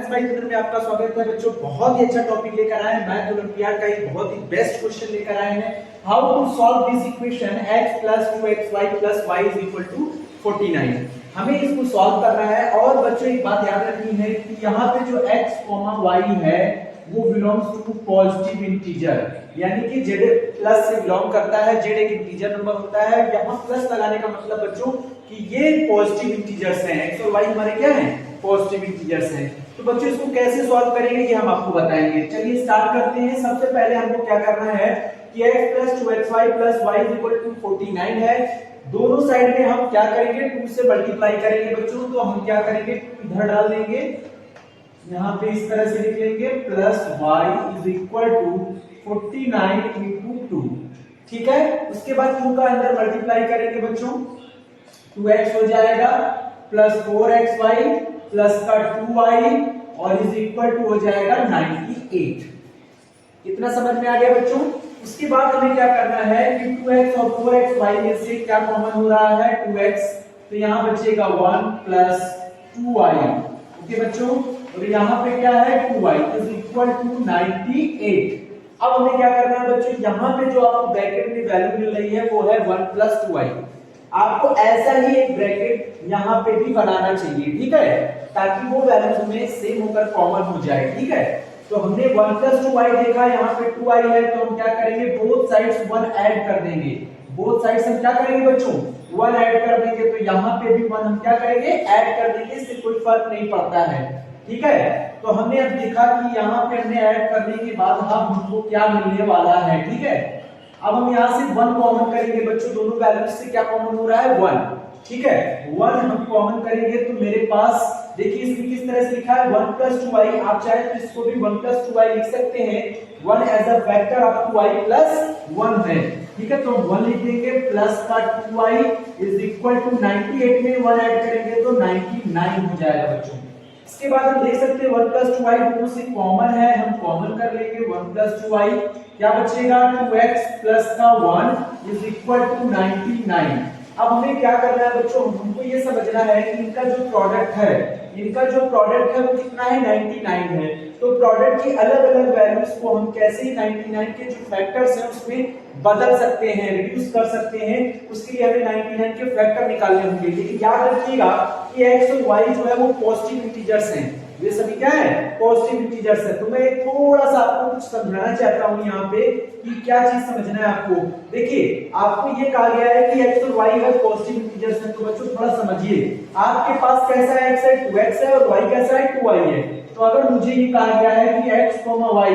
Maths by चंद्र में आपका स्वागत है बच्चों। बहुत ही अच्छा टॉपिक लेकर आए हैं, मैथ ओलंपियाड का एक बहुत ही बेस्ट क्वेश्चन लेकर आए हैं। How to solve this equation x + 2xy + y = 49। हमें इसको सॉल्व करना है। और बच्चों एक बात याद रखनी है कि यहाँ पे जो x, y है वो बिलोंग्स टू पॉजिटिव इंटीजर, यानी कि z प्लस से बिलोंग करता है। z एक इंटीजर नंबर होता है। यहाँ प्लस लगाने का मतलब बच्चों कि ये पॉजिटिव इंटीजर्स हैं। x और y हमारे क्या हैं? पॉजिटिव इंटीजर्स हैं। तो बच्चों इसको कैसे सॉल्व करेंगे ये हम आपको बताएंगे। चलिए स्टार्ट करते हैं। सबसे पहले हमको क्या करना है कि x + 2xy + y = 49 है। दोनों साइड में हम क्या करेंगे? 2 से मल्टीप्लाई करेंगे बच्चों। तो हम क्या करेंगे? इधर डाल देंगे, यहाँ पे इस तरह से लिख लेंगे +y = 49 × 2। ठीक है। उसके बाद 2 का अंदर मल्टीप्लाई करेंगे बच्चों, 2x हो जाएगा +4xy प्लस का 2y और = हो जाएगा 98। कितना समझ में आ गया बच्चों? उसके बाद हमें क्या करना है कि 2x और 4xy में से क्या कॉमन हो रहा है? 2x, तो यहाँ बचेगा 1 + 2y। ओके बच्चों, और यहाँ पे क्या है? 2y = 98। अब हमें क्या करना है बच्चों? यहाँ पे जो आपको ब्रैकेट में वैल्यू मिल रही है वो है 1 + 2y। आपको ऐसा ही एक ब्रैकेट यहाँ पे भी बनाना चाहिए, ठीक है, ताकि वो वैल्यू हमें सेम होकर कॉमन हो जाए। ठीक है, तो हमने 1 + 2y देखा, यहाँ पे 2y है, तो हम क्या करेंगे? बोथ साइड्स 1 ऐड कर देंगे। बोथ साइड्स हम क्या करेंगे बच्चों? 1 ऐड कर देंगे। तो यहाँ पे भी 1 हम क्या करेंगे? ऐड कर देंगे। इससे कोई फर्क नहीं पड़ता है। ठीक है, तो हमने अब देखा कि यहाँ पे हमने ऐड करने के बाद हमको क्या मिलने वाला है। ठीक है, अब हम यहाँ से 1 कॉमन करेंगे बच्चों। दोनों वैल्यूज से क्या कॉमन हो रहा है? 1। ठीक है, 1 हम कॉमन करेंगे तो मेरे पास देखिए इसमें किस तरह से लिखा है 1 + 2y। आप चाहे तो इसको भी 1 + 2y लिख सकते हैं। 1 as a factor of 2y + 1 है। ठीक है, तो 1 लिख देंगे प्लस का 2y = 98 में 1 ऐड करेंगे तो 99 हो जाएगा बच्चों। इसके बाद हम देख सकते हैं 1 + 2y दोनों से कॉमन है, हम कॉमन कर लेंगे 1 + 2y। क्या बचेगा? 2x प्लस का 1 = 99। अब हमें क्या करना है बच्चों? हमको ये समझना है कि इनका जो प्रोडक्ट है वो कितना है? 99 है। तो प्रोडक्ट की अलग अलग वैल्यूज को हम कैसे 99 के जो फैक्टर्स हैं उसमें बदल सकते हैं, रिड्यूस कर सकते हैं। उसके लिए हमें 99 के फैक्टर निकालने होंगे। लेकिन याद रखिएगा कि x और y जो है वो पॉजिटिव इंटीजर्स हैं। ये सभी क्या है? पॉजिटिव इंटीजर्स है। तो मैं थोड़ा सा आपको कुछ समझाना चाहता हूं यहाँ पे कि क्या चीज समझना है आपको। देखिए, आपको ये कहा गया है कि x और y है पॉजिटिव इंटीजर्स है। तो बच्चों थोड़ा समझिए, आपके पास कैसा है? x है 2x है और y कैसा है? 2y है। तो अगर मुझे ये कहा गया है कि x, y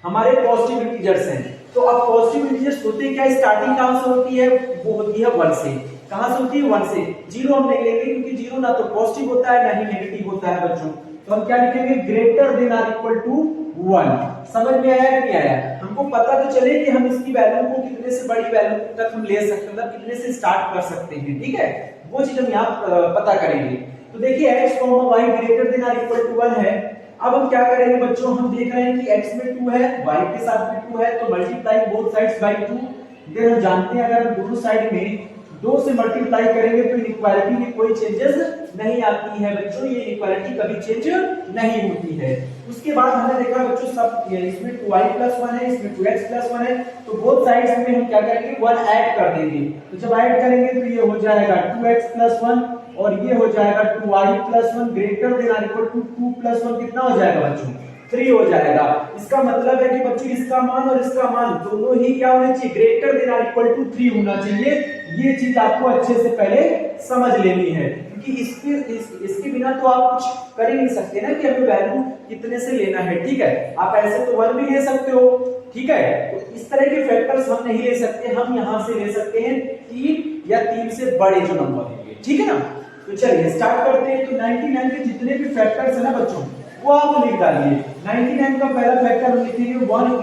हमारे पॉजिटिव इंटीजर्स हैं, तो अब पॉजिटिव इंटीजर्स होते क्या? स्टार्टिंग कहां से होती है? वो होती है 1 से। कहां से होती है? 1 से। 0 हम नहीं लेंगे क्योंकि 0 ना तो पॉजिटिव होता है ना ही नेगेटिव होता है बच्चों। तो हम क्या लिखेंगे? >= 1। समझ में आया कि नहीं आया? हमको पता तो चले कि हम इसकी वैल्यू को कितने से बड़ी वैल्यू तक हम ले सकते हैं, मतलब कितने से स्टार्ट कर सकते हैं। ठीक है, वो चीज हम यहाँ पता करेंगे। तो देखिए x, y > 1 है। अब हम क्या करेंगे बच्चों? हम देख रहे हैं कि x में 2 है, y के साथ भी 2 है, तो multiply both sides by 2। Then हम जानते हैं अगर हम दोनों साइड में 2 से मल्टीप्लाई करेंगे तो इनइक्वालिटी में कोई चेंजेस नहीं आती है बच्चों। ये इनइक्वालिटी कभी चेंज नहीं होती है। उसके बाद हमने देखा बच्चों सब इसमें 2y + 1 है, इसमें 2x + 1 है, तो बोथ साइड्स में हम क्या करेंगे? 1 ऐड कर देंगे। तो जब ऐड करेंगे तो ये हो जाएगा 2x + 1 और ये हो जाएगा 2y + 1 > 2 + 1 कितना हो जाएगा बच्चों? 3 हो जाएगा। इसका मतलब है कि बच्चों इसका मान और इसका मान दोनों ही क्या होने चाहिए? > 3 होना चाहिए। ये चीज आपको अच्छे से पहले समझ लेनी है, क्योंकि इसके बिना तो आप कुछ कर ही नहीं सकते ना कि हमें वैल्यू कितने से लेना है। ठीक है, आप ऐसे तो 1 भी ले सकते हो। ठीक है, तो इस तरह के फैक्टर्स हम नहीं ले सकते। हम यहां से ले सकते हैं 3 या 3 से बड़े जो नंबर होंगे। ठीक है ना? तो चलिए स्टार्ट करते हैं। तो 99 के जितने भी फैक्टर्स है ना बच्चों वो आप लिख डालिए। 99 का पहला फैक्टर हम लिखेंगे 1 ×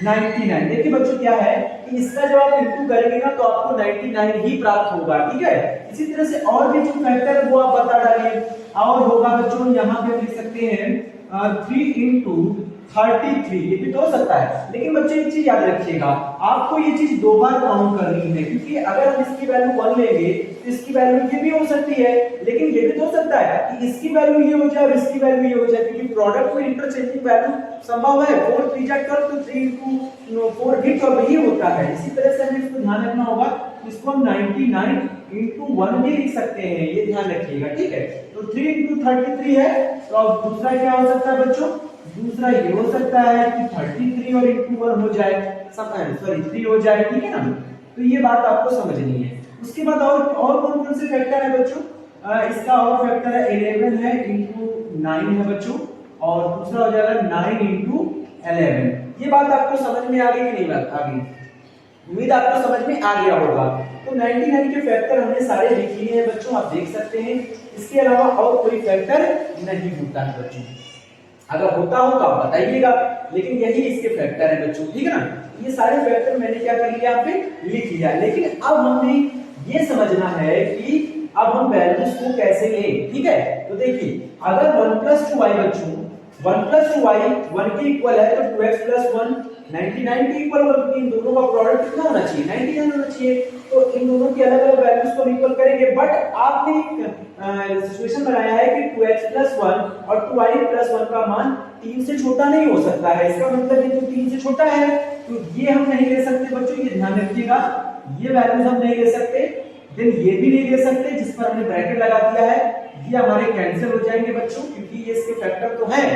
99। देखिए बच्चों क्या है कि इसका जब आप इंटू करेंगे ना तो आपको 99 ही प्राप्त होगा। ठीक है, इसी तरह से और भी जो फैक्टर है वो आप बता डालिए। और होगा बच्चों यहाँ पे लिख सकते हैं 3 इंटू 33, ये भी तो हो सकता है। लेकिन बच्चे एक चीज याद रखिएगा, आपको ये चीज दो बार काउंट करनी है, क्योंकि अगर हम इसकी वैल्यू 1 लेंगे तो इसकी वैल्यू ये भी हो सकती है, लेकिन ये भी तो हो सकता है कि इसकी वैल्यू ये हो जाए और इसकी वैल्यू ये हो जाए, क्योंकि प्रोडक्ट में इंटरचेंजिंग वैल्यू संभव है। 4 3 जा कर तो 3 into 4 भी तो वही होता है। इसी तरह से हमें इसको ध्यान रखना होगा, इसको हम 99 into 1 भी लिख सकते हैं, ये ध्यान रखिएगा, ठीक है। तो 3 into 33 है, तो अब दूसरा क्या हो सकता है बच्चों, दूसरा ये हो सकता है कि 33 और into 1 हो जाए, सॉरी 3 हो जाए, ठीक है ना। तो ये बात आपको समझनी है। उसके बाद और कौन कौन से फैक्टर है बच्चों, इसका और फैक्टर है 11 है into 9 है बच्चों, और दूसरा हो जाएगा 9 into 11। ये बात आपको समझ में आ गई कि नहीं बात आ गई, उम्मीद आपको समझ में आ गया होगा। तो 99 के फैक्टर हमने सारे लिख लिए हैं बच्चों, आप देख सकते हैं। इसके अलावा और कोई फैक्टर नहीं होता है बच्चों, अगर होता हो तो आप बताइएगा, लेकिन यही इसके फैक्टर है बच्चों, ठीक है ना। ये सारे फैक्टर मैंने क्या कर लिया, यहाँ पे लिख लिया। लेकिन अब हमने ये समझना है कि अब हम वैल्यूज को कैसे लें, ठीक है। तो देखिए, अगर 1 + 2y बच्चों 1 + 2y 1 के इक्वल है, तो 2x + 1 99 के इक्वल होगा, क्योंकि इन दोनों का प्रोडक्ट कितना होना चाहिए, 99 होना चाहिए। तो इन दोनों की अलग अलग वैल्यूज को इक्वल करेंगे, बट आपने एक सिचुएशन बनाया है कि 2x + 1 और 2y + 1 का मान 3 से छोटा नहीं हो सकता है। इसका मतलब ये तो 3 से छोटा है, तो ये हम नहीं ले सकते बच्चों, ये ध्यान रखिएगा। ये वैल्यूज हम नहीं ले सकते, देन ये भी नहीं ले सकते, जिस पर हमने ब्रैकेट लगा दिया है, ये हमारे कैंसिल हो जाएंगे बच्चों, क्योंकि ये इसके फैक्टर तो हैं,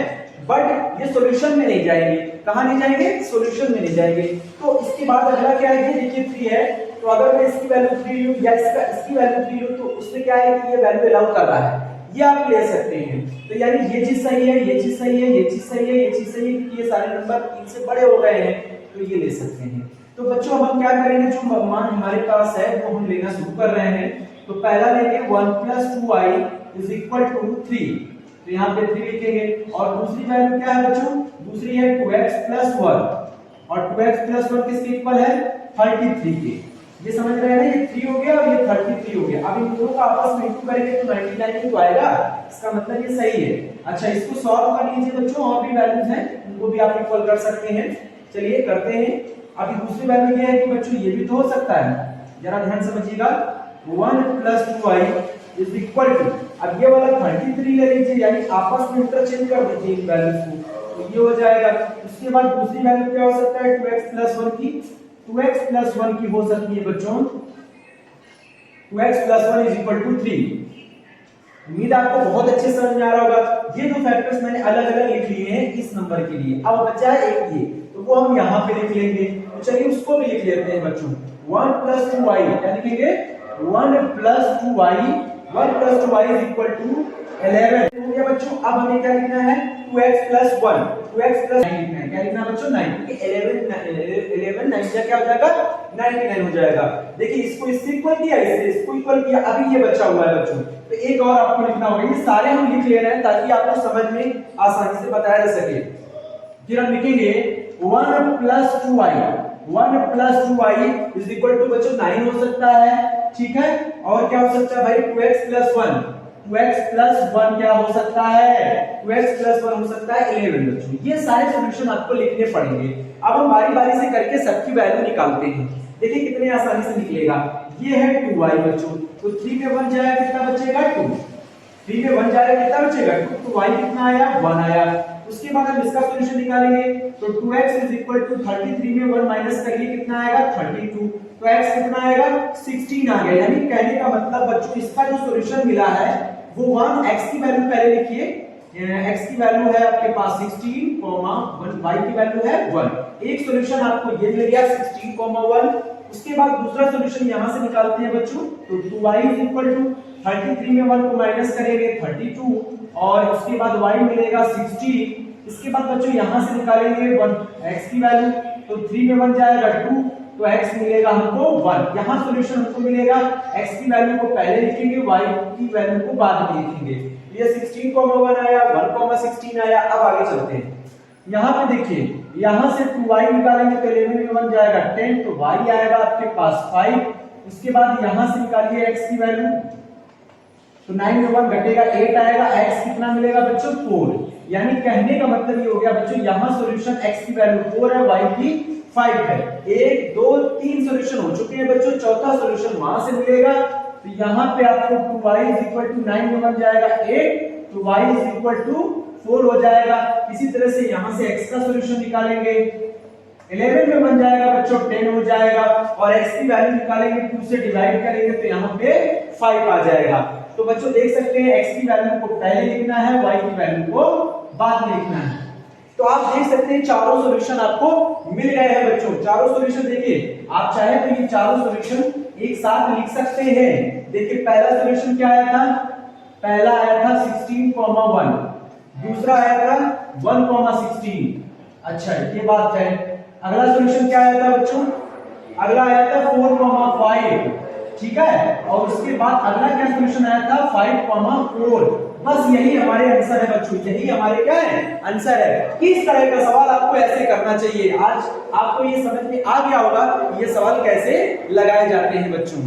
बट ये सॉल्यूशन में नहीं जाएंगे। कहां नहीं जाएंगे, सॉल्यूशन में नहीं जाएंगे। तो इसके बाद अगला क्या है, ये देखिए 3 है, तो अगर मैं इसकी वैल्यू 3 लूं या इसकी वैल्यू 3 लूं, तो उससे क्या है कि ये वैल्यू अलाउ कर रहा है, ये आप ले सकते हैं। तो यानी ये चीज सही है, ये चीज सही है, ये चीज सही है, ये चीज सही है, क्योंकि ये सारे नंबर 3 से बड़े हो गए हैं, तो ये ले सकते हैं। तो बच्चों अब हम क्या करेंगे, जो मान हमारे पास है वो हम लेना शुरू कर रहे हैं। तो पहला लेंगे 1 + 2y = 3, तो यहाँ पे 3 लिखेंगे। और दूसरी वैल्यू क्या है बच्चों, दूसरी है 2x + 1, और 2x + 1 किसके इक्वल है, 33 के। ये समझ रहे हैं ना, ये 3 हो गया और ये 33 हो गया। अब इन दोनों का आपस में इंटू करेंगे तो 99 तो आएगा, इसका मतलब ये सही है। अच्छा, इसको सॉल्व कर लीजिए बच्चों, और भी वैल्यूज हैं उनको भी आप इक्वल कर सकते हैं। चलिए करते हैं। अभी दूसरी वैल्यू ये है कि बच्चों ये भी तो हो सकता है, जरा ध्यान समझिएगा। 1 + 2y = अब ये वाला 33 ले लीजिए, यानी आपस में इंटरचेंज कर दीजिए इन वैल्यूज को, तो ये हो जाएगा। उसके बाद दूसरी वैल्यू क्या हो सकता है, 2x + 1 की, 2x + 1 की हो सकती है बच्चों 2x + 1 = 3। उम्मीद आपको बहुत अच्छे समझ में आ रहा होगा। ये दो फैक्टर्स मैंने अलग अलग लिख लिए हैं इस नंबर के लिए। अब बचा है एक ये, तो वो हम यहाँ पे लिख लेंगे। तो चलिए उसको भी लिख लेते हैं बच्चों। 1 + 2y क्या लिखेंगे, 1 + 2y = 11 हो गया बच्चों। अब हमें क्या लिखना है, 2x + 1, 2x + 9 लिखना है। क्या लिखना है बच्चों, 9, क्योंकि 11 9 से क्या हो जाएगा, 99 हो जाएगा। देखिए इसको इससे इक्वल किया, इसको इक्वल किया, अभी ये बचा हुआ है बच्चों। तो एक और आपको लिखना होगा, ये सारे हम लिख ले रहे हैं ताकि आपको समझ में आसानी से बताया जा सके। फिर हम लिखेंगे 1 + 2y 1 + 2y बच्चों 9 हो सकता है, ठीक है। और क्या हो सकता है भाई, 2x + 1 क्या हो सकता है, 2x + 1 हो सकता है 11 बच्चों। ये सारे सॉल्यूशन आपको लिखने पड़ेंगे। अब हम बारी बारी से करके सबकी वैल्यू निकालते हैं। देखिए कितने आसानी से निकलेगा। ये है 2y बच्चों, तो 3 में 1 जाएगा, कितना बचेगा 2। 3 में 1 जाएगा, कितना बचेगा 2। तो y कितना आया, 1 आया। उसके बाद हम इसका सॉल्यूशन निकालेंगे, तो 2x = 33 में 1 माइनस करिए, कितना आएगा 32। तो x कितना आएगा 16 आ गया। यानी कहने का मतलब बच्चों इसका जो सॉल्यूशन मिला है वो 1, x की वैल्यू पहले लिखिए, x की वैल्यू है आपके पास 16, 1, y की वैल्यू है 1। एक सॉल्यूशन आपको ये मिल गया 16, 1। उसके बाद दूसरा सॉल्यूशन यहां से निकालते हैं बच्चों, तो 2y = 33 में 1 को माइनस करेंगे 32, और उसके बाद y मिलेगा 16। इसके बाद बच्चों यहां से निकालेंगे 1 x की वैल्यू, तो 3 में 1 जाएगा 2, तो x मिलेगा हमको 1। यहां सॉल्यूशन हमको मिलेगा, x की वैल्यू को पहले लिखेंगे, y की वैल्यू को बाद में लिखेंगे। ये 16, 1 आया, 1, 16 आया। अब आगे चलते हैं। यहाँ पे देखिए, यहाँ से 2y निकालेंगे तो 11 में 1 जाएगा 10, तो y आएगा आपके पास 5। उसके बाद यहाँ से निकालिए x की वैल्यू, तो 9 में 1 घटेगा 8 आएगा, x कितना मिलेगा बच्चों 4। यानी कहने का मतलब ये हो गया बच्चों यहाँ सॉल्यूशन x की वैल्यू 4 है, y की 5 है। 1 2 3 सॉल्यूशन हो चुके हैं बच्चों, चौथा सॉल्यूशन वहां से मिलेगा। तो यहाँ पे आपको 2y 9 में बन जाएगा 8, तो y 4 हो जाएगा। इसी तरह से यहाँ से x का सॉल्यूशन निकालेंगे, 11 में बन जाएगा बच्चों 10 हो जाएगा, और x की वैल्यू निकालेंगे 2 से डिवाइड करेंगे तो यहाँ पे 5 आ जाएगा। तो बच्चों देख सकते हैं x की वैल्यू को पहले लिखना है, y की वैल्यू को बाद में लिखना है। तो आप देख सकते हैं चारों सॉल्यूशन आपको मिल गए हैं बच्चों। चारों सॉल्यूशन देखिए, आप चाहे तो ये चारों सॉल्यूशन एक साथ लिख सकते हैं। देखिए पहला सॉल्यूशन क्या आया था, पहला आया था 16,1, दूसरा आया था 1,16। अच्छा ये बात है। अगला सॉल्यूशन क्या आया था बच्चों, अगला आया था 4,5, ठीक है। और उसके बाद अगला क्या सॉल्यूशन आया था 5,4। बस यही हमारे आंसर है बच्चों, यही हमारे क्या है आंसर है। इस तरह का सवाल आपको ऐसे करना चाहिए। आज आपको ये समझ में आ गया होगा ये सवाल कैसे लगाए जाते हैं बच्चों।